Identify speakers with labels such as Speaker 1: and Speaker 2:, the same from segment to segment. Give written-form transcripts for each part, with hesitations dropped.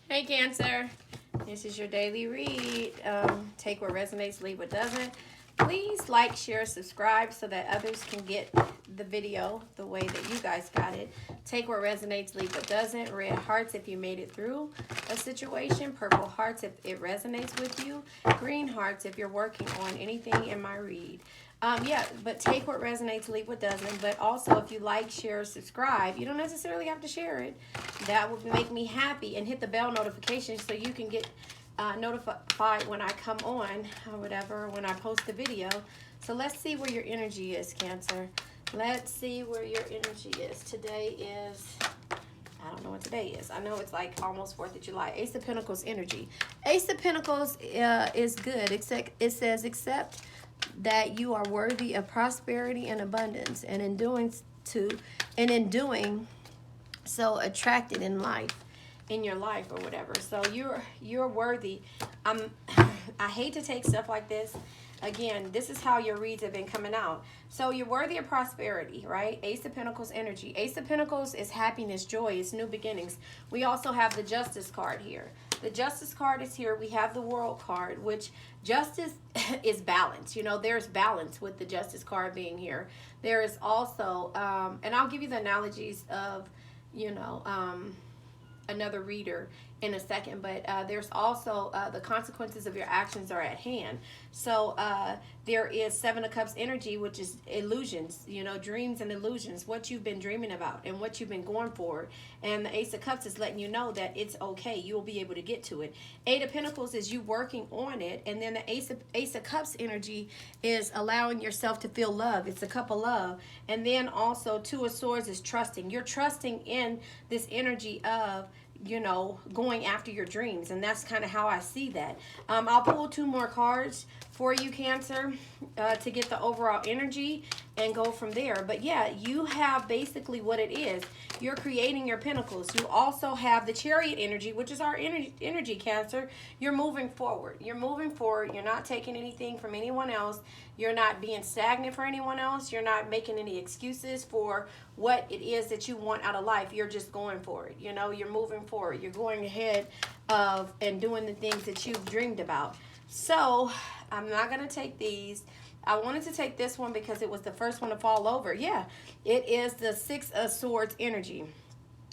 Speaker 1: Hey Cancer, this is your daily read. Take what resonates, leave what doesn't. Please like, share, subscribe so that others can get the video the way that you guys got it. Take what resonates, leave what doesn't. Red hearts if you made it through a situation. Purple hearts if it resonates with you. Green hearts if you're working on anything in my read. But take what resonates, leave what doesn't. But also, if you like, share, subscribe, you don't necessarily have to share it. That would make me happy. And hit the bell notification so you can get notified when I come on or whatever, when I post the video. So let's see where your energy is, Cancer. Let's see where your energy is. Today is, I don't know what today is. I know it's like almost 4th of July. Ace of Pentacles energy. Ace of Pentacles is good. Except it says, accept that you are worthy of prosperity and abundance, and in doing so attracted in your life or whatever. So you're worthy. I hate to take stuff like this. Again, this is how your reads have been coming out. So you're worthy of prosperity, right? Ace of Pentacles energy. Ace of Pentacles is happiness, joy, it's new beginnings. We also have the Justice card here. The Justice card is here. We have the World card, which justice is balance. You know, there's balance with the Justice card being here. There is also, and I'll give you the analogies of, another reader in a second, but there's also the consequences of your actions are at hand. So there is 7 of Cups energy, which is illusions, dreams and illusions, what you've been dreaming about and what you've been going for. And the Ace of Cups is letting you know that it's okay. You'll be able to get to it. 8 of Pentacles is you working on it. And then the Ace of Cups energy is allowing yourself to feel love. It's a cup of love. And then also 2 of Swords is trusting. You're trusting in this energy of going after your dreams. And that's kind of how I see that. I'll pull 2 more cards for you, Cancer, to get the overall energy and go from there. But yeah, you have basically what it is. You're creating your pentacles. You also have the Chariot energy, which is our energy, Cancer. You're moving forward. You're moving forward. You're not taking anything from anyone else. You're not being stagnant for anyone else. You're not making any excuses for what it is that you want out of life. You're just going for it. You're moving forward. You're going ahead of and doing the things that you've dreamed about. So I'm not going to take these. I wanted to take this one because it was the first one to fall over. Yeah, it is the 6 of Swords energy.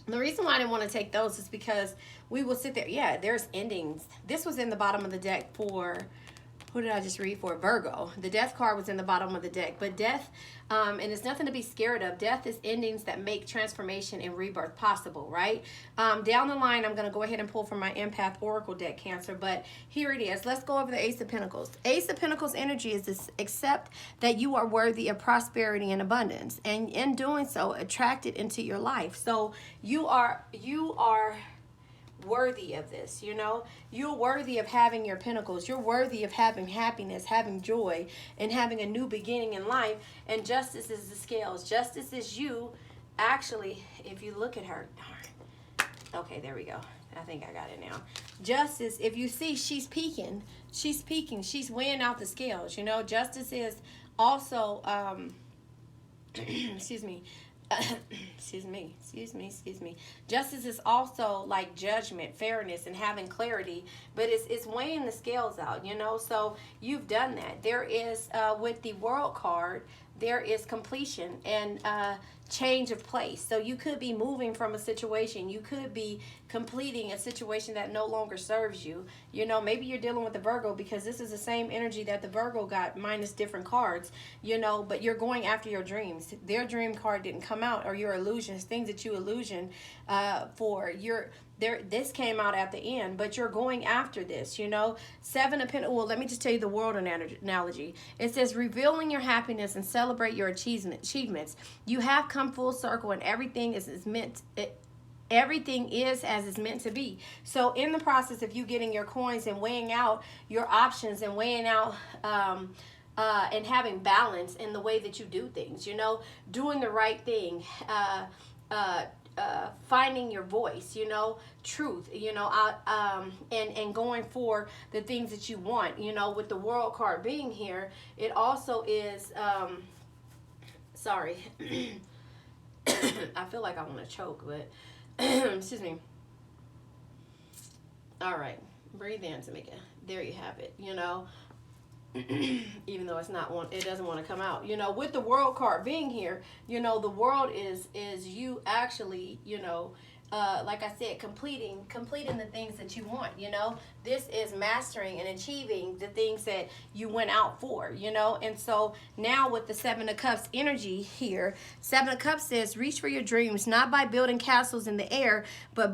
Speaker 1: The reason why I didn't want to take those is because we will sit there. Yeah, there's endings. This was in the bottom of the deck for, who did I just read for? Virgo. The Death card was in the bottom of the deck. But death, and it's nothing to be scared of. Death is endings that make transformation and rebirth possible, right? Down the line, I'm going to go ahead and pull from my Empath Oracle deck, Cancer. But here it is. Let's go over the Ace of Pentacles. Ace of Pentacles energy is this: accept that you are worthy of prosperity and abundance. And in doing so, attract it into your life. So you are worthy of this. You're worthy of having your pentacles. You're worthy of having happiness, having joy, and having a new beginning in life. And justice is the scales. Justice is you. Actually, if you look at her, darn. Okay, there we go. I think I got it now. Justice, if you see, she's peaking. She's peaking. She's weighing out the scales. Justice is also excuse me. Excuse me. Justice is also like judgment, fairness, and having clarity, but it's weighing the scales out, so you've done that. There is, with the World card, there is completion and change of place. So you could be moving from a situation. You could be completing a situation that no longer serves you. Maybe you're dealing with the Virgo because this is the same energy that the Virgo got minus different cards, but you're going after your dreams. Their dream card didn't come out, or your illusions, things that you illusion for. This came out at the end, but you're going after this, 7 of Pentacles. Well, let me just tell you the world analogy. It says, revealing your happiness and celebrate your achievements. You have come full circle, and everything is as it's meant to be. So in the process of you getting your coins and weighing out your options and weighing out and having balance in the way that you do things, doing the right thing, finding your voice, truth, and going for the things that you want, with the World card being here. It also is, sorry, I feel like I want to choke, but excuse me. All right. Breathe in to make it. There you have it. You know, even though it's not one, it doesn't want to come out. You know, with the world card being here, you know, the world is you actually, you know, like I said, completing the things that you want. You know, this is mastering and achieving the things that you went out for. You know, and so now with the Seven of Cups energy here, Seven of Cups says, reach for your dreams, not by building castles in the air, but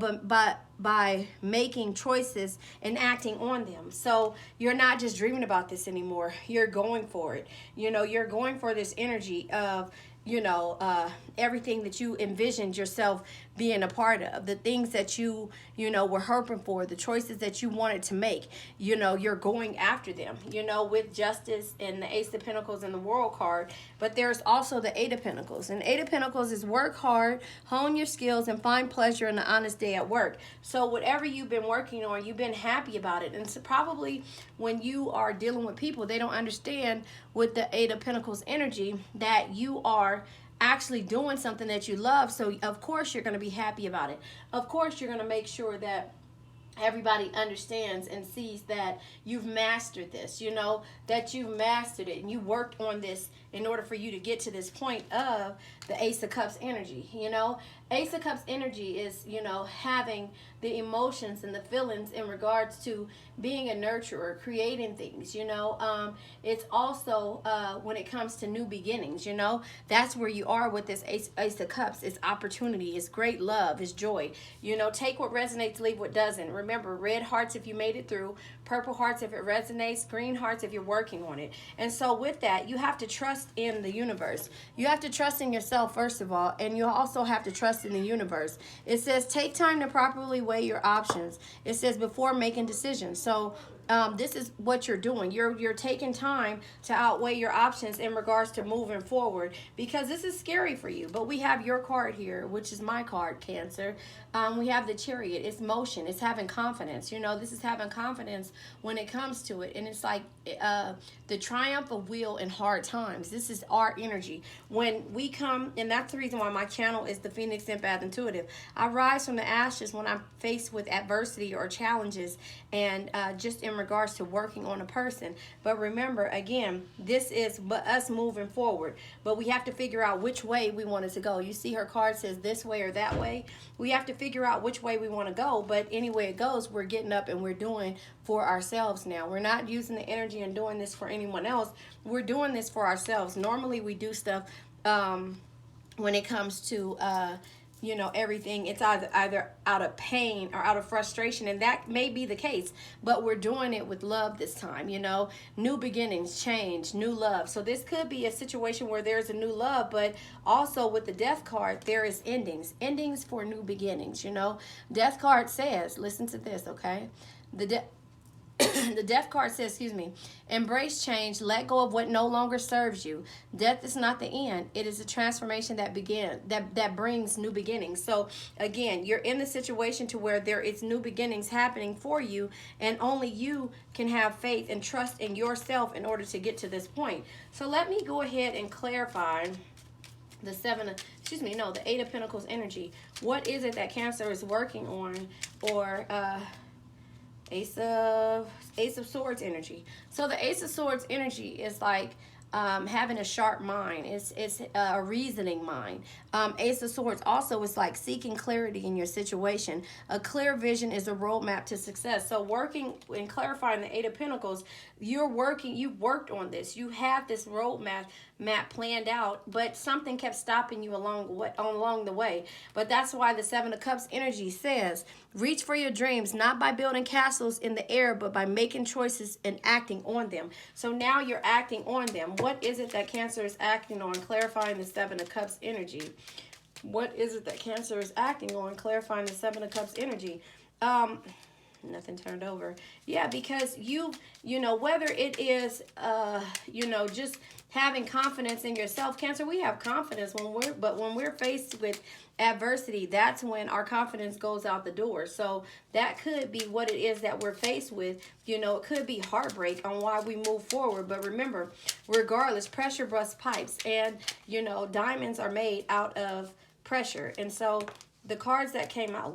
Speaker 1: by making choices and acting on them. So you're not just dreaming about this anymore. You're going for it. You know, you're going for this energy of, you know, everything that you envisioned yourself being a part of, the things that you know, were hoping for, the choices that you wanted to make. You know, you're going after them, you know, with Justice and the Ace of Pentacles and the World card. But there's also the Eight of Pentacles. And Eight of Pentacles is work hard, hone your skills, and find pleasure in an honest day at work. So whatever you've been working on, you've been happy about it. And so probably when you are dealing with people, they don't understand with the Eight of Pentacles energy that you are actually doing something that you love. So of course you're going to be happy about it. Of course you're going to make sure that everybody understands and sees that you've mastered this, you know, that you've mastered it and you worked on this in order for you to get to this point of the Ace of Cups energy. You know, Ace of Cups energy is, you know, having the emotions and the feelings in regards to being a nurturer, creating things, you know. It's also when it comes to new beginnings, you know, that's where you are with this Ace of Cups. It's opportunity, it's great love, it's joy. You know, take what resonates, leave what doesn't. Remember, red hearts if you made it through, purple hearts if it resonates, green hearts if you're working on it. And so with that, you have to trust in the universe. You have to trust in yourself, first of all, and you also have to trust in the universe. It says take time to properly weigh your options. It says before making decisions. So this is what you're doing. You're taking time to outweigh your options in regards to moving forward, because this is scary for you. But we have your card here, which is my card, Cancer. We have the Chariot. It's motion. It's having confidence. You know, this is having confidence when it comes to it. And it's like the triumph of will in hard times. This is our energy. When we come, and that's the reason why my channel is the Phoenix Empath Intuitive. I rise from the ashes when I'm faced with adversity or challenges, and just in regards to working on a person. But remember, again, this is us moving forward, but we have to figure out which way we want it to go. You see her card says this way or that way. We have to figure out which way we want to go, but any way it goes, we're getting up and we're doing for ourselves now. We're not using the energy and doing this for anyone else. We're doing this for ourselves. Normally we do stuff when it comes to you know, everything, it's either out of pain or out of frustration, and that may be the case, but we're doing it with love this time. You know, new beginnings, change, new love. So this could be a situation where there's a new love, but also with the Death card, there is endings for new beginnings. You know, Death card says, listen to this, okay? The Death card says, excuse me, embrace change, let go of what no longer serves you. Death is not the end. It is a transformation that brings new beginnings. So again, you're in the situation to where there is new beginnings happening for you, and only you can have faith and trust in yourself in order to get to this point. So let me go ahead and clarify the the Eight of Pentacles energy. What is it that Cancer is working on, or Ace of Swords energy. So the Ace of Swords energy is like having a sharp mind. It's a reasoning mind. Ace of Swords also is like seeking clarity in your situation. A clear vision is a roadmap to success. So working and clarifying the Eight of Pentacles, you've worked on this. You have this roadmap planned out, but something kept stopping you along the way. But that's why the Seven of Cups energy says, reach for your dreams, not by building castles in the air, but by making choices and acting on them. So now you're acting on them. What is it that Cancer is acting on? Clarifying the Seven of Cups energy. What is it that Cancer is acting on? Clarifying the Seven of Cups energy. Nothing turned over. Yeah, because you know, whether it is, you know, just having confidence in yourself. Cancer, we have confidence when we're faced with adversity, that's when our confidence goes out the door. So that could be what it is that we're faced with. You know, it could be heartbreak on why we move forward. But remember, regardless, pressure busts pipes, and, you know, diamonds are made out of pressure. And so the cards that came out,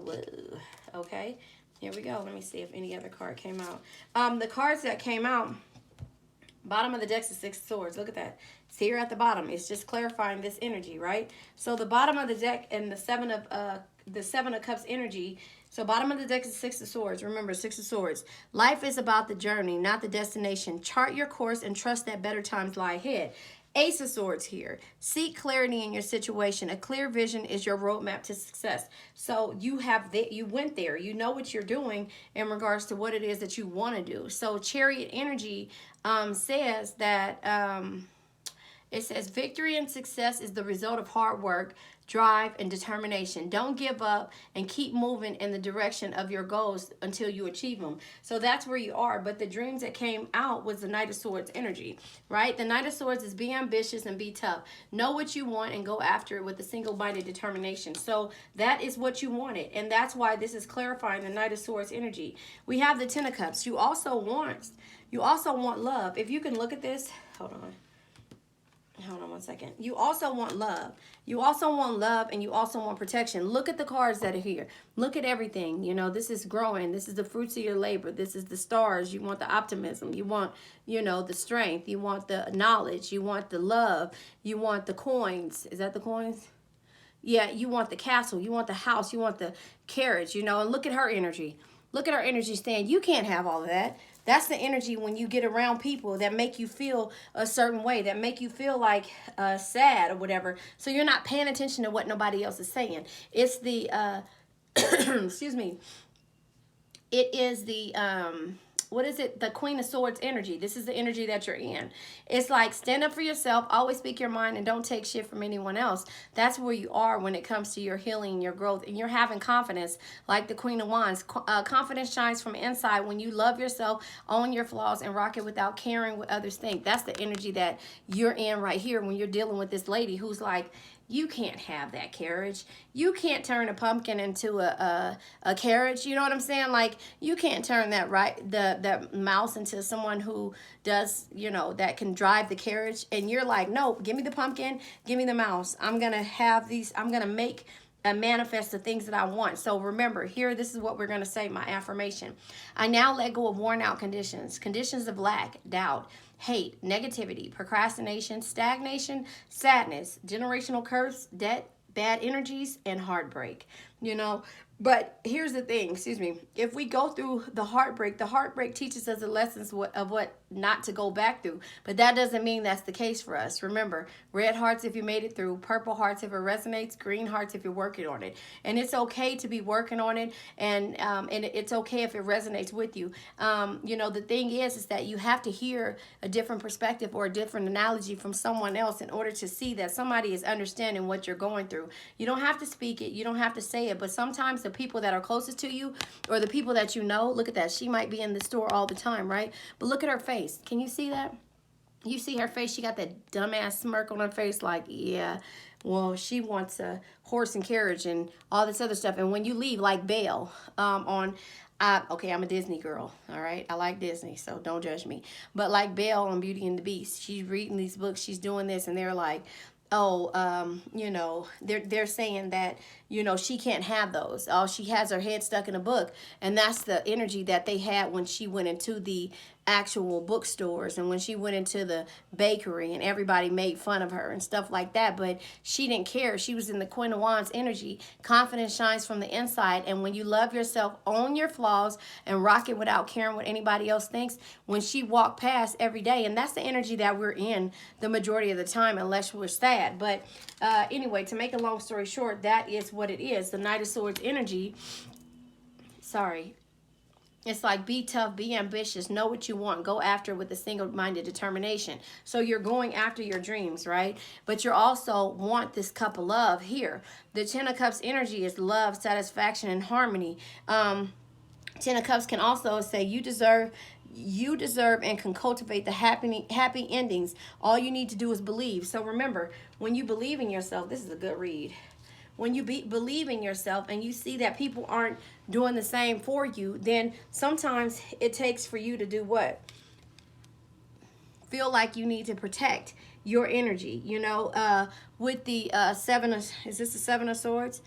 Speaker 1: okay, Here we go. Let me see if any other card came out. The cards that came out, bottom of the deck is Six of Swords. Look at that. It's here at the bottom. It's just clarifying this energy, right? So the bottom of the deck and the Seven of Cups energy. So bottom of the deck is Six of Swords. Remember, Six of Swords. Life is about the journey, not the destination. Chart your course and trust that better times lie ahead. Ace of Swords here. Seek clarity in your situation. A clear vision is your roadmap to success. So you went there. You know what you're doing in regards to what it is that you want to do. So Chariot energy says that it says victory and success is the result of hard work, drive, and determination. Don't give up and keep moving in the direction of your goals until you achieve them. So that's where you are. But the dreams that came out was the Knight of Swords energy, right? The Knight of Swords is be ambitious and be tough. Know what you want and go after it with a single-minded determination. So that is what you wanted. And that's why this is clarifying the Knight of Swords energy. We have the Ten of Cups. You also want love. If you can look at this, hold on one second. You also want love. You also want love, and you also want protection. Look at the cards that are here. Look at everything. You know, this is growing. This is the fruits of your labor. This is the stars. You want the optimism. You want, the strength. You want the knowledge. You want the love. You want the coins. Is that the coins? Yeah, you want the castle. You want the house. You want the carriage, and look at her energy. Look at her energy saying, you can't have all of that. That's the energy when you get around people that make you feel a certain way, that make you feel like sad or whatever. So you're not paying attention to what nobody else is saying. It's the, excuse me, it is the, what is it? The Queen of Swords energy. This is the energy that you're in. It's like stand up for yourself, always speak your mind, and don't take shit from anyone else. That's where you are when it comes to your healing, your growth, and you're having confidence like the Queen of Wands. Confidence shines from inside when you love yourself, own your flaws, and rock it without caring what others think. That's the energy that you're in right here when you're dealing with this lady who's like, you can't have that carriage. You can't turn a pumpkin into a carriage. You know what I'm saying? Like, you can't turn that mouse into someone who does, that can drive the carriage. And you're like, no, give me the pumpkin, give me the mouse. I'm going to have these, I'm going to make and manifest the things that I want. So remember, here, this is what we're going to say, my affirmation. I now let go of worn out conditions of lack, doubt, hate, negativity, procrastination, stagnation, sadness, generational curse, debt, bad energies, and heartbreak. But here's the thing, if we go through the heartbreak teaches us the lessons of what not to go back through. But that doesn't mean that's the case for us. Remember, red hearts if you made it through, purple hearts if it resonates, green hearts if you're working on it. And it's okay to be working on it, and it's okay if it resonates with you. The thing is that you have to hear a different perspective or a different analogy from someone else in order to see that somebody is understanding what you're going through. You don't have to speak it, you don't have to say it, but sometimes the people that are closest to you or the people that look at that. She might be in the store all the time, right? But look at her face. Can you see that? You see her face? She got that dumbass smirk on her face like, yeah, well, she wants a horse and carriage and all this other stuff. And when you leave, like Belle okay, I'm a Disney girl, all right? I like Disney, so don't judge me. But like Belle on Beauty and the Beast, she's reading these books, she's doing this, and they're like, they're saying that, she can't have those. Oh, she has her head stuck in a book. And that's the energy that they had when she went into the actual bookstores and when she went into the bakery and everybody made fun of her and stuff like that. But she didn't care. She was in the Queen of Wands energy. Confidence shines from the inside. And when you love yourself, own your flaws, and rock it without caring what anybody else thinks, when she walked past every day, and that's the energy that we're in the majority of the time, unless we're sad. But anyway, to make a long story short, that is what it is. The Knight of Swords energy, it's like be tough, be ambitious, know what you want, go after with a single-minded determination. So you're going after your dreams, right? But you also want this cup of love here. The Ten of Cups energy is love, satisfaction, and harmony. Ten of Cups can also say you deserve and can cultivate the happy endings. All you need to do is believe. So remember, when you believe in yourself, this is a good read. When you believe in yourself and you see that people aren't doing the same for you, then sometimes it takes for you to do what? Feel like you need to protect your energy, with the is this the Seven of Swords?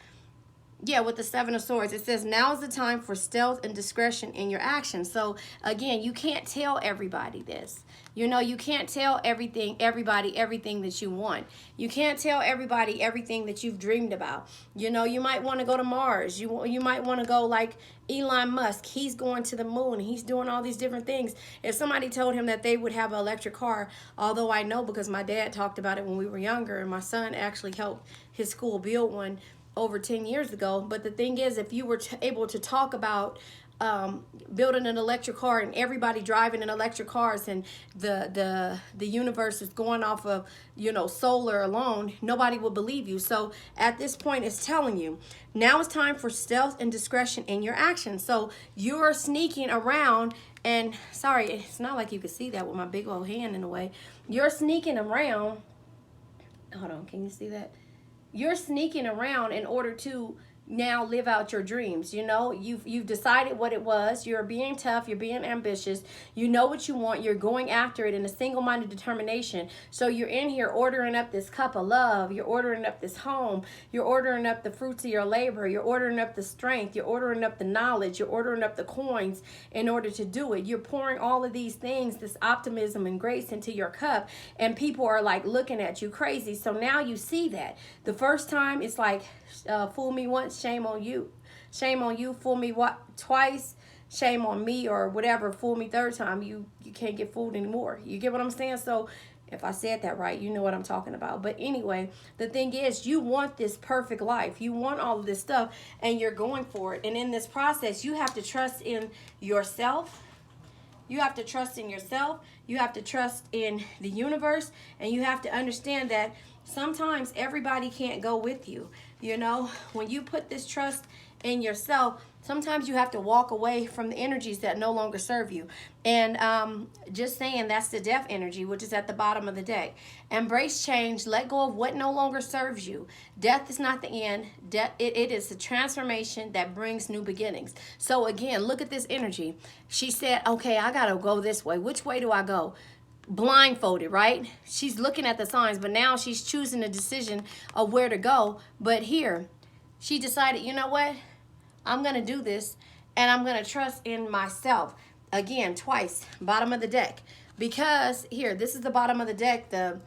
Speaker 1: Yeah, with the Seven of Swords, it says now is the time for stealth and discretion in your actions. So again, you can't tell everybody this. You know, you can't tell everybody everything that you want. You can't tell everybody everything that you've dreamed about. You know, you might want to go to Mars. You might want to go like Elon Musk. He's going to the moon. He's doing all these different things. If somebody told him that they would have an electric car, although I know because my dad talked about it when we were younger, and my son actually helped his school build one over 10 years ago. But the thing is, if you were able to talk about building an electric car and everybody driving in electric cars, and the universe is going off of, you know, solar alone, nobody will believe you. So at this point, it's telling you now it's time for stealth and discretion in your actions. So you're sneaking around, and sorry, it's not like you can see that with my big old hand in the way. You're sneaking around. Hold on, can you see that? You're sneaking around in order to now live out your dreams. You know, you've decided what it was. You're being tough, you're being ambitious, you know what you want, you're going after it in a single-minded determination. So you're in here ordering up this cup of love, you're ordering up this home, you're ordering up the fruits of your labor, you're ordering up the strength, you're ordering up the knowledge, you're ordering up the coins in order to do it. You're pouring all of these things, this optimism and grace into your cup, and people are like looking at you crazy. So now you see that. The first time it's like, fool me once, shame on you. Shame on you. Fool me twice, shame on me, or whatever. Fool me third time, you can't get fooled anymore. You get what I'm saying? So if I said that right, you know what I'm talking about. But anyway, the thing is, you want this perfect life. You want all of this stuff, and you're going for it. And in this process, you have to trust in yourself. You have to trust in yourself. You have to trust in the universe. And you have to understand that sometimes everybody can't go with you. You know, when you put this trust in yourself, sometimes you have to walk away from the energies that no longer serve you. And just saying, that's the death energy, which is at the bottom of the deck. Embrace change. Let go of what no longer serves you. Death is not the end. It is a transformation that brings new beginnings. So again, look at this energy. She said, okay, I got to go this way. Which way do I go? Blindfolded, right? She's looking at the signs, but now she's choosing a decision of where to go. But here, she decided, you know what? I'm going to do this, and I'm going to trust in myself. Again, twice, bottom of the deck. Because here, this is the bottom of the deck, the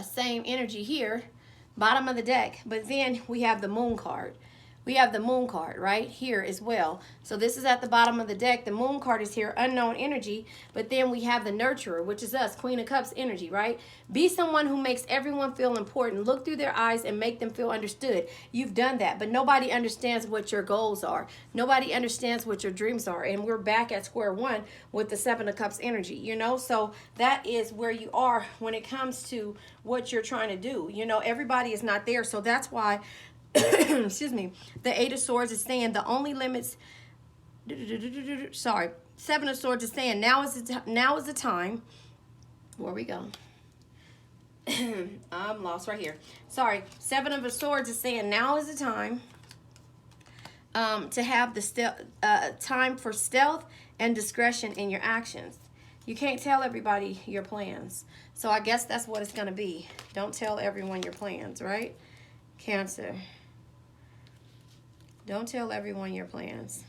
Speaker 1: same energy here, bottom of the deck. But then we have the moon card. We have the moon card right here as well. So this is at the bottom of the deck. The moon card is here, unknown energy. But then we have the nurturer, which is us, Queen of Cups energy, right? Be someone who makes everyone feel important. Look through their eyes and make them feel understood. You've done that, but nobody understands what your goals are. Nobody understands what your dreams are. And we're back at square one with the Seven of Cups energy, you know? So that is where you are when it comes to what you're trying to do. You know, everybody is not there. So that's why excuse me, the Eight of Swords is saying the only limits, sorry, Seven of Swords is saying now is the time, where we go, I'm lost right here, sorry, Seven of Swords is saying now is the time to have the time for stealth and discretion in your actions. You can't tell everybody your plans, so I guess that's what it's going to be. Don't tell everyone your plans, right? Cancer. Don't tell everyone your plans.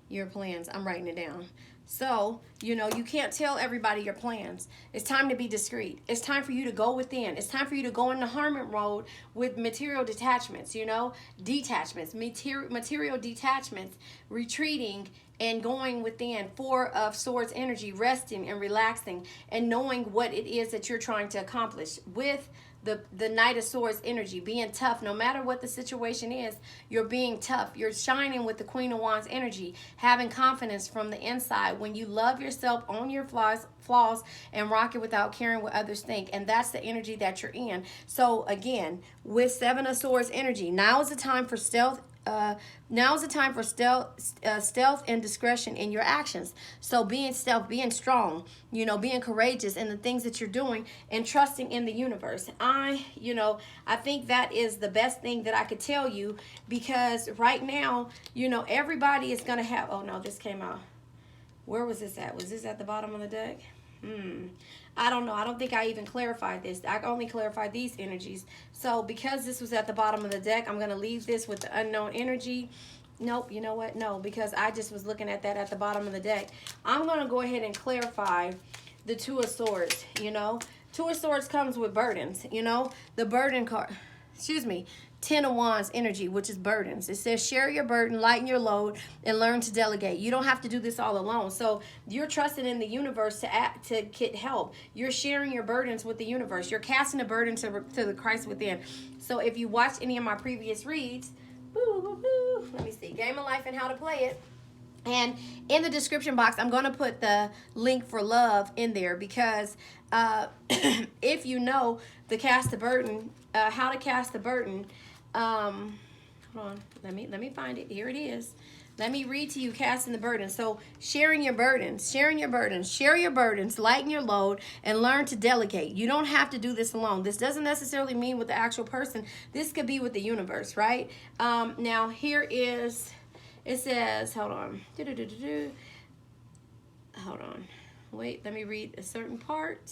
Speaker 1: Your plans. I'm writing it down. So, you know, you can't tell everybody your plans. It's time to be discreet. It's time for you to go within. It's time for you to go in the hermit mode with material detachments, you know, detachments, material detachments, retreating and going within. Four of Swords energy, resting and relaxing and knowing what it is that you're trying to accomplish with the Knight of Swords energy, being tough. No matter what the situation is, you're being tough. You're shining with the Queen of Wands energy, having confidence from the inside. When you love yourself, own your flaws, and rock it without caring what others think. And that's the energy that you're in. So again, with Seven of Swords energy, now is the time for stealth. Now is the time for stealth and discretion in your actions. So being stealth, being strong, you know, being courageous in the things that you're doing and trusting in the universe. I think that is the best thing that I could tell you, because right now, you know, everybody is going to have, oh no, this came out. Where was this at? Was this at the bottom of the deck? I don't know. I don't think I even clarified this. I only clarified these energies. So because this was at the bottom of the deck, I'm going to leave this with the unknown energy. Nope, you know what? No, because I just was looking at that at the bottom of the deck. I'm going to go ahead and clarify the Two of Swords, you know. Two of Swords comes with burdens, you know. The burden card, excuse me, Ten of Wands energy, which is burdens. It says share your burden, lighten your load, and learn to delegate. You don't have to do this all alone. So you're trusting in the universe to get help. You're sharing your burdens with the universe. You're casting a burden to the Christ within. So if you watched any of my previous reads, let me see, Game of Life and How to Play It. And in the description box, I'm going to put the link for love in there because if you know the cast the burden, how to cast the burden, hold on, let me find it. Here it is. Let me read to you casting the burden. So sharing your burdens, share your burdens, lighten your load, and learn to delegate. You don't have to do this alone. This doesn't necessarily mean with the actual person. This could be with the universe, right? Now here is, it says, hold on. Hold on. Wait, let me read a certain part.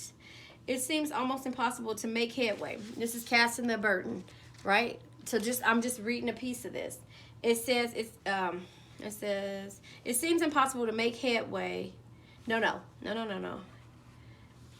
Speaker 1: It seems almost impossible to make headway. This is casting the burden, right? So I'm just reading a piece of this. It says it seems impossible to make headway. No.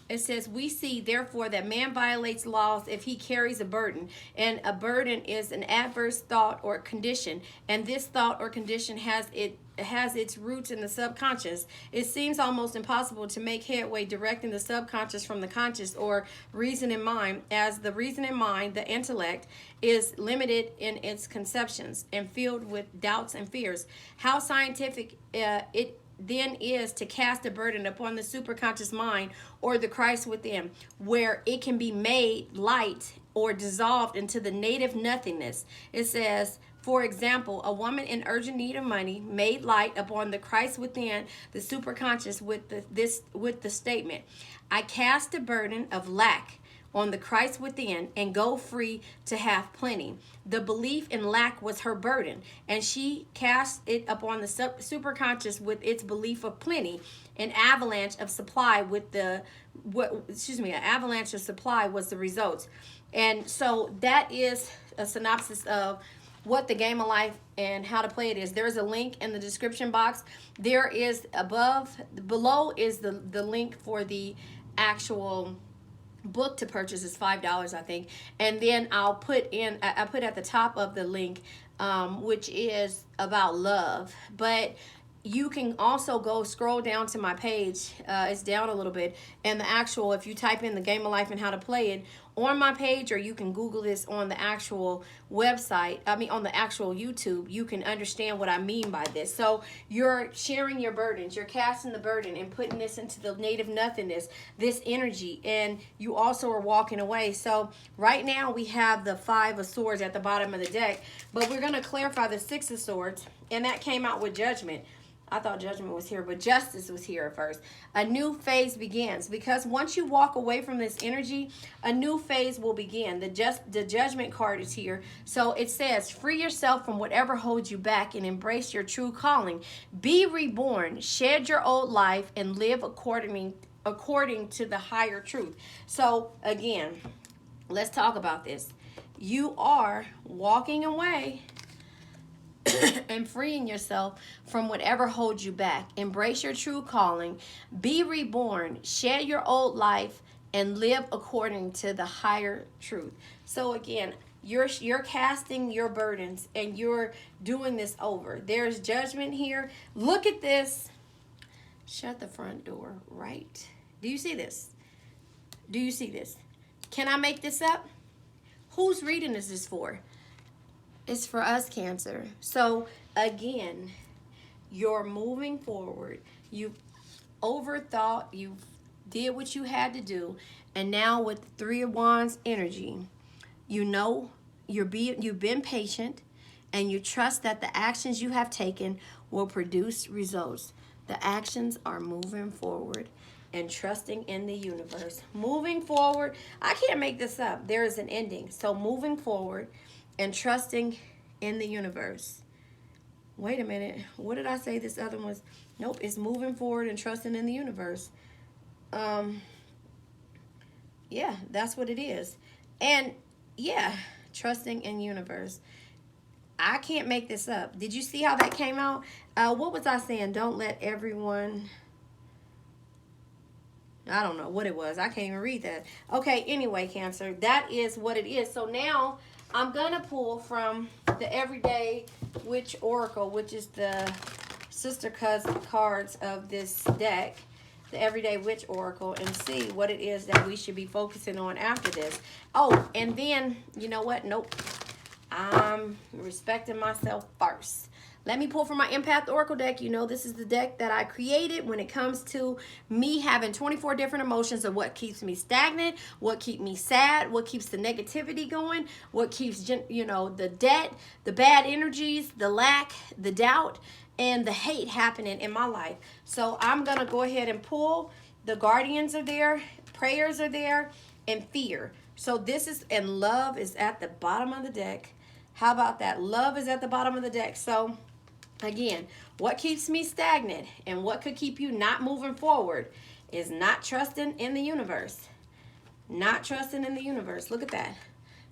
Speaker 1: It says, we see, therefore, that man violates laws if he carries a burden. And a burden is an adverse thought or condition. And this thought or condition has its roots in the subconscious. It seems almost impossible to make headway directing the subconscious from the conscious or reason in mind, as the reason in mind, the intellect, is limited in its conceptions and filled with doubts and fears. How scientific it then is to cast a burden upon the superconscious mind or the Christ within, where it can be made light or dissolved into the native nothingness. It says, for example, a woman in urgent need of money made light upon the Christ within the superconscious with the statement, I cast a burden of lack on the Christ within and go free to have plenty. The belief in lack was her burden, and she cast it upon the superconscious with its belief of plenty. An avalanche of supply an avalanche of supply was the results. And so that is a synopsis of what the Game of Life and How to Play It is. There's a link in the description box. There is below is the link for the actual book to purchase. Is $5, I think, and then I put at the top of the link, which is about love. But you can also go scroll down to my page. It's down a little bit, and if you type in the Game of Life and How to Play It on my page, or you can Google this on the actual website, on the actual YouTube, you can understand what I mean by this. So you're sharing your burdens, you're casting the burden and putting this into the native nothingness, this energy, and you also are walking away. So right now we have the Five of Swords at the bottom of the deck, but we're going to clarify the Six of Swords, and that came out with Judgment. I thought Judgment was here, but Justice was here at first. A new phase begins, because once you walk away from this energy, a new phase will begin. The Judgment card is here. So it says, free yourself from whatever holds you back and embrace your true calling. Be reborn, shed your old life, and live according to the higher truth. So again, let's talk about this. You are walking away and freeing yourself from whatever holds you back. Embrace your true calling. Be reborn. Shed your old life and live according to the higher truth. So again, you're casting your burdens and you're doing this over. There's judgment here. Look at this. Shut the front door, right? Do you see this? Do you see this? Can I make this up? Whose reading is this for? It's for us, Cancer. So again, you're moving forward. You've overthought. You did what you had to do. And now with the Three of Wands energy, you know you've been patient, and you trust that the actions you have taken will produce results. The actions are moving forward and trusting in the universe. Moving forward. I can't make this up. There is an ending. So moving forward and trusting in the universe. Wait a minute. What did I say this other one was? Nope, it's moving forward and trusting in the universe. Yeah, that's what it is. And yeah, trusting in universe. I can't make this up. Did you see how that came out? What was I saying? Don't let everyone. I don't know what it was. I can't even read that. Okay, anyway, Cancer, that is what it is. So now I'm going to pull from the Everyday Witch Oracle, which is the sister cousin cards of this deck, the Everyday Witch Oracle, and see what it is that we should be focusing on after this. Oh, and then, you know what? Nope. I'm respecting myself first. Let me pull from my Empath Oracle deck. You know, this is the deck that I created when it comes to me having 24 different emotions of what keeps me stagnant, what keeps me sad, what keeps the negativity going, what keeps, you know, the debt, the bad energies, the lack, the doubt, and the hate happening in my life. So I'm going to go ahead and pull. The guardians are there, prayers are there, and fear. So this is, and love is at the bottom of the deck. How about that? Love is at the bottom of the deck. So again, what keeps me stagnant and what could keep you not moving forward is not trusting in the universe. Not trusting in the universe. Look at that.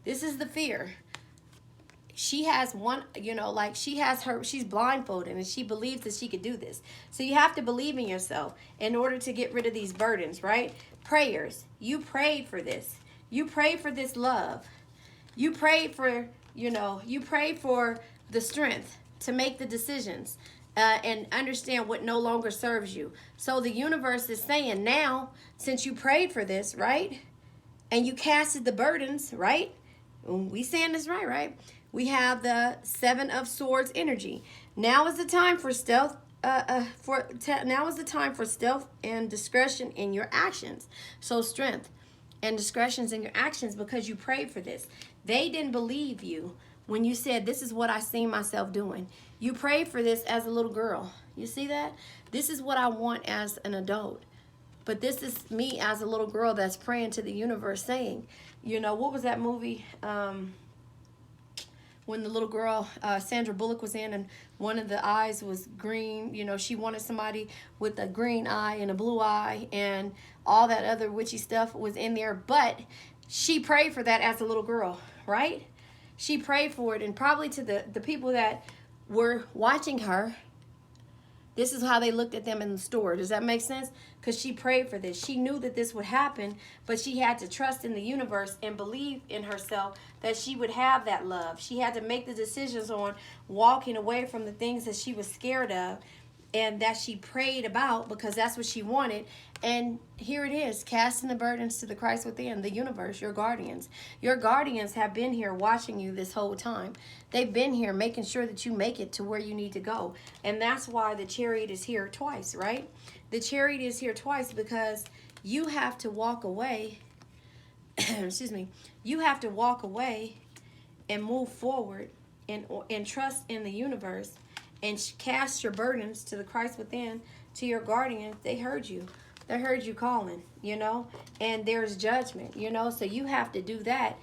Speaker 1: This is the fear. She has one, you know, like she's blindfolded and she believes that she could do this. So you have to believe in yourself in order to get rid of these burdens, right? Prayers. You prayed for this. You prayed for this love. You prayed for, you know, you prayed for the strength to make the decisions and understand what no longer serves you. So the universe is saying now, since you prayed for this, right? And you casted the burdens, right? We saying this right? We have the Seven of Swords energy. Now is the time for stealth. Now is the time for stealth and discretion in your actions. So strength and discretions in your actions because you prayed for this. They didn't believe you when you said, this is what I see myself doing. You prayed for this as a little girl. You see that? This is what I want as an adult. But this is me as a little girl that's praying to the universe saying, you know, what was that movie when the little girl, Sandra Bullock was in and one of the eyes was green. You know, she wanted somebody with a green eye and a blue eye and all that other witchy stuff was in there. But she prayed for that as a little girl, right? She prayed for it, and probably to the people that were watching her, this is how they looked at them in the store. Does that make sense? Because she prayed for this. She knew that this would happen, but she had to trust in the universe and believe in herself that she would have that love. She had to make the decisions on walking away from the things that she was scared of and that she prayed about because that's what she wanted. And here it is, casting the burdens to the Christ within, the universe, your guardians. Your guardians have been here watching you this whole time. They've been here making sure that you make it to where you need to go. And that's why the Chariot is here twice, right? The Chariot is here twice because you have to walk away. Excuse me. You have to walk away and move forward and trust in the universe and cast your burdens to the Christ within, to your guardians. They heard you. They heard you calling, you know, and there's judgment, you know, so you have to do that.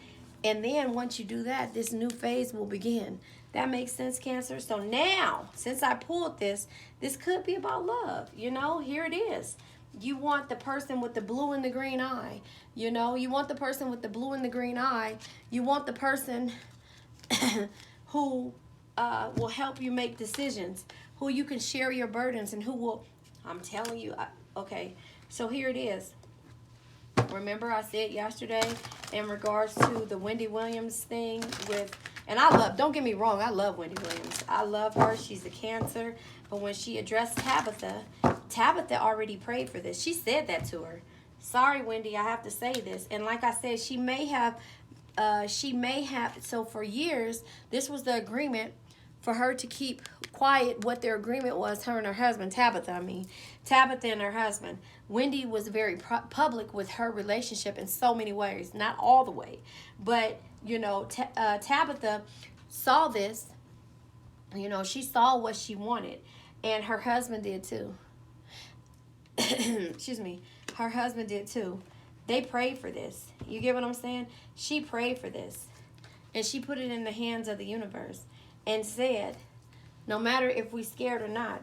Speaker 1: And then once you do that, this new phase will begin. That makes sense, Cancer? So now, since I pulled this, this could be about love, you know, here it is. You want the person with the blue and the green eye, you know, you want the person with the blue and the green eye. You want the person who will help you make decisions, who you can share your burdens, and who will, I'm telling you, okay, so here it is. Remember I said yesterday in regards to the Wendy Williams thing with, and I love, don't get me wrong, I love Wendy Williams. I love her. She's a Cancer. But when she addressed Tabitha, Tabitha already prayed for this. She said that to her. Sorry, Wendy, I have to say this. And like I said, she may have, so for years, this was the agreement for her to keep quiet what their agreement was, her and her husband, Tabitha and her husband. Wendy was very public with her relationship in so many ways, not all the way. But, you know, Tabitha saw this, you know, she saw what she wanted, and her husband did too. Excuse me, her husband did too. They prayed for this. You get what I'm saying? She prayed for this, and she put it in the hands of the universe and said, no matter if we scared or not,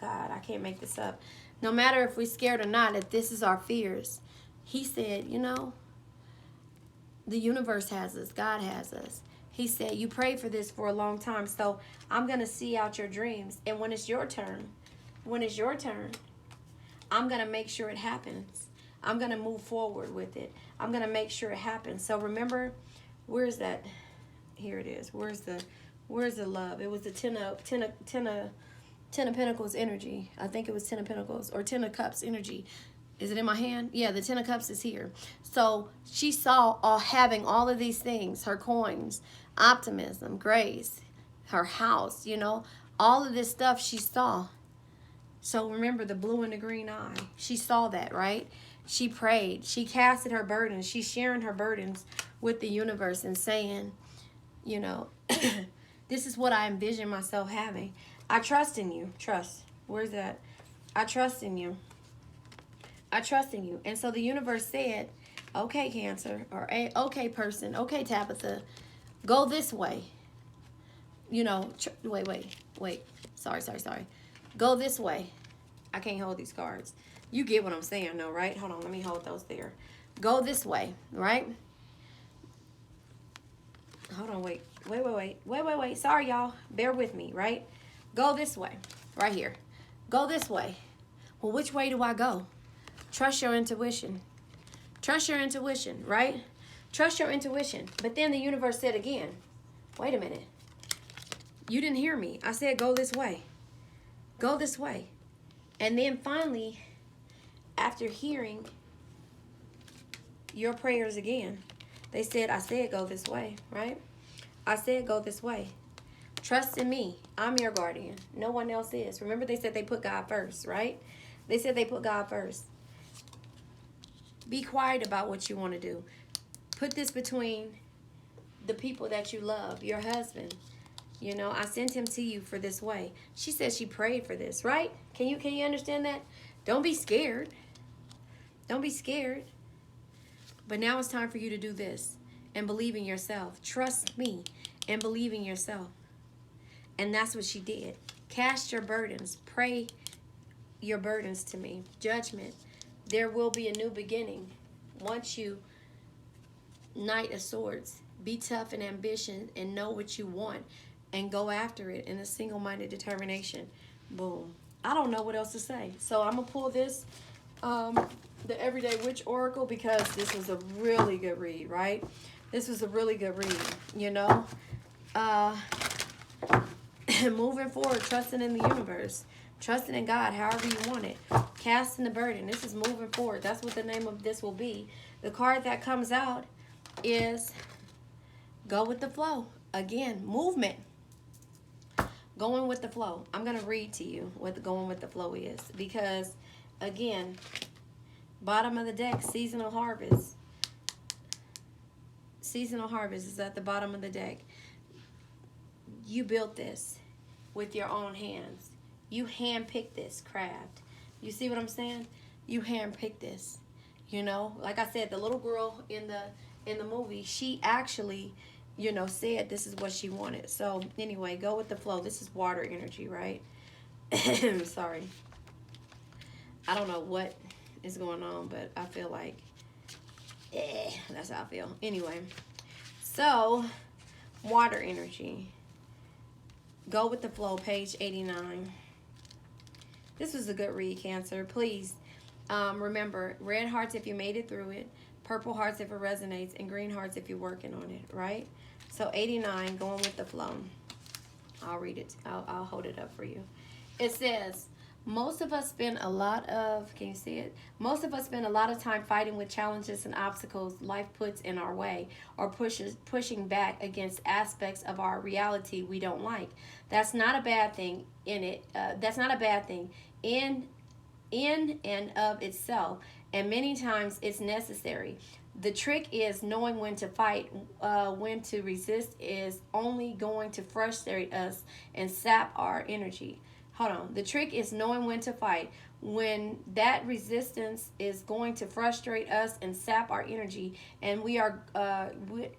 Speaker 1: God, I can't make this up. No matter if we're scared or not, if this is our fears, he said, you know, the universe has us. God has us. He said, you prayed for this for a long time, so I'm going to see out your dreams. And when it's your turn, I'm going to make sure it happens. I'm going to move forward with it. I'm going to make sure it happens. So remember, where's that? Here it is. Where's the love? It was the ten of Pentacles energy. I think it was 10 of Pentacles or 10 of Cups energy. Is it in my hand? Yeah, the 10 of Cups is here. So she saw having all of these things, her coins, optimism, grace, her house, you know, all of this stuff she saw. So remember the blue and the green eye. She saw that, right? She prayed. She casted her burdens. She's sharing her burdens with the universe and saying, you know, this is what I envision myself having. I trust in you. Trust. Where's that? I trust in you. I trust in you. And so the universe said, okay, Cancer, or okay, person, okay, Tabitha, go this way. You know, wait. Sorry. Go this way. I can't hold these cards. You get what I'm saying, though, right? Hold on, let me hold those there. Go this way, right? Hold on, wait. Sorry, y'all. Bear with me, right? Go this way, right here. Go this way. Well, which way do I go? Trust your intuition. Trust your intuition, right? Trust your intuition. But then the universe said again, wait a minute. You didn't hear me. I said go this way. Go this way. And then finally, after hearing your prayers again, they said, I said go this way, right? I said go this way. Trust in me. I'm your guardian. No one else is. Remember they said they put God first, right? They said they put God first. Be quiet about what you want to do. Put this between the people that you love, your husband. You know, I sent him to you for this way. She said she prayed for this, right? Can you understand that? Don't be scared. Don't be scared. But now it's time for you to do this and believe in yourself. Trust me and believe in yourself. And that's what she did. Cast your burdens. Pray your burdens to me. Judgment. There will be a new beginning. Once you Knight of Swords, be tough and ambitious and know what you want and go after it in a single-minded determination. Boom. I don't know what else to say. So I'm going to pull this, the Everyday Witch Oracle, because this was a really good read, right? This was a really good read, you know. Moving forward, trusting in the universe. Trusting in God, however you want it. Casting the burden. This is moving forward. That's what the name of this will be. The card that comes out is go with the flow. Again, movement. Going with the flow. I'm going to read to you what the going with the flow is. Because, again, bottom of the deck, seasonal harvest. Seasonal harvest is at the bottom of the deck. You built this with your own hands. You handpicked this craft. You see what I'm saying? You handpicked this. You know, like I said, the little girl in the movie, she actually, you know, said this is what she wanted. So anyway, go with the flow. This is water energy, right? Sorry. I don't know what is going on, but I feel like, that's how I feel. Anyway, so water energy. Go with the flow, page 89. This was a good read, Cancer. Please remember, red hearts if you made it through it, purple hearts if it resonates, and green hearts if you're working on it, right? So 89, going with the flow. I'll read it. I'll hold it up for you. It says, most of us spend a lot of, can you see it? Most of us spend a lot of time fighting with challenges and obstacles life puts in our way, or pushing back against aspects of our reality we don't like. That's not a bad thing that's not a bad thing in and of itself, and many times it's necessary. The trick is knowing when to fight. When to resist is only going to frustrate us and sap our energy. Hold on. The trick is knowing when to fight. when that resistance is going to frustrate us and sap our energy, and we are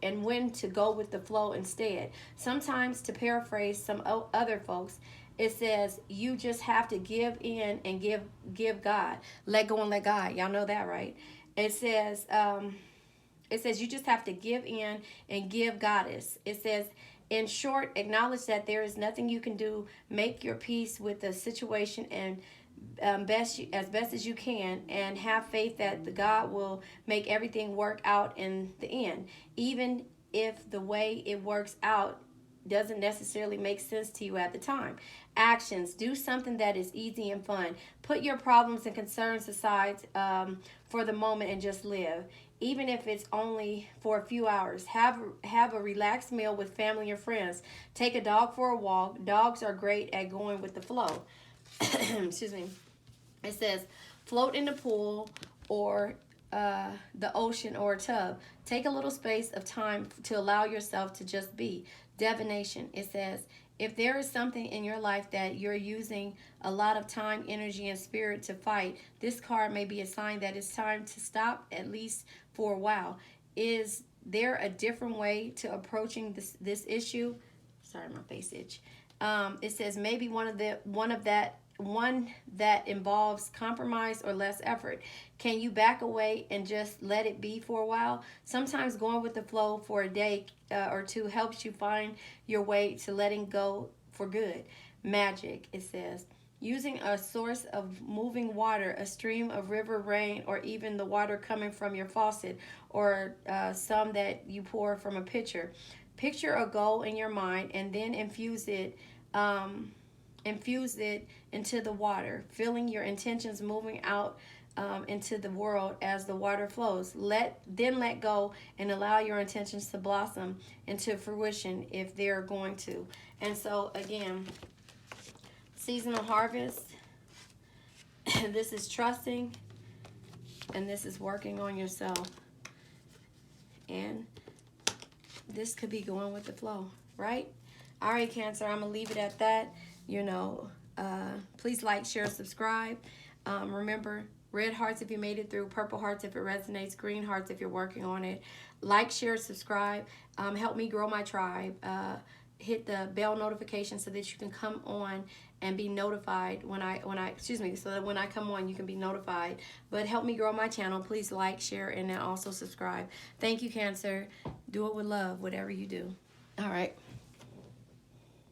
Speaker 1: and when to go with the flow instead. Sometimes, to paraphrase some other folks, it says you just have to give in and give God. Let go and let God. Y'all know that, right? It says you just have to give in and give Goddess. It says, in short, acknowledge that there is nothing you can do. Make your peace with the situation and best as you can, and have faith that the God will make everything work out in the end, even if the way it works out doesn't necessarily make sense to you at the time. Actions: do something that is easy and fun. Put your problems and concerns aside for the moment and just live. Even if it's only for a few hours, have a relaxed meal with family and friends. Take a dog for a walk. Dogs are great at going with the flow. Excuse me. It says, float in the pool or the ocean or a tub. Take a little space of time to allow yourself to just be. Divination. It says, if there is something in your life that you're using a lot of time, energy, and spirit to fight, this card may be a sign that it's time to stop, at least for a while. Is there a different way to approaching this issue? Sorry, my face itch. It says maybe one that involves compromise or less effort. Can you back away and just let it be for a while? Sometimes going with the flow for a day or two helps you find your way to letting go for good. Magic, it says. Using a source of moving water, a stream of river, rain, or even the water coming from your faucet, or some that you pour from a pitcher. Picture a goal in your mind and then infuse it into the water, feeling your intentions moving out into the world as the water flows. Let go and allow your intentions to blossom into fruition if they're going to. And so again, seasonal harvest, this is trusting, and this is working on yourself. And this could be going with the flow, right? All right, Cancer, I'm going to leave it at that. Please like, share, subscribe. Remember, red hearts if you made it through, purple hearts if it resonates, green hearts if you're working on it. Like, share, subscribe. Help me grow my tribe. Hit the bell notification so that you can come on and be notified so that when I come on, you can be notified. But help me grow my channel. Please like, share, and then also subscribe. Thank you, Cancer. Do it with love, whatever you do. All right.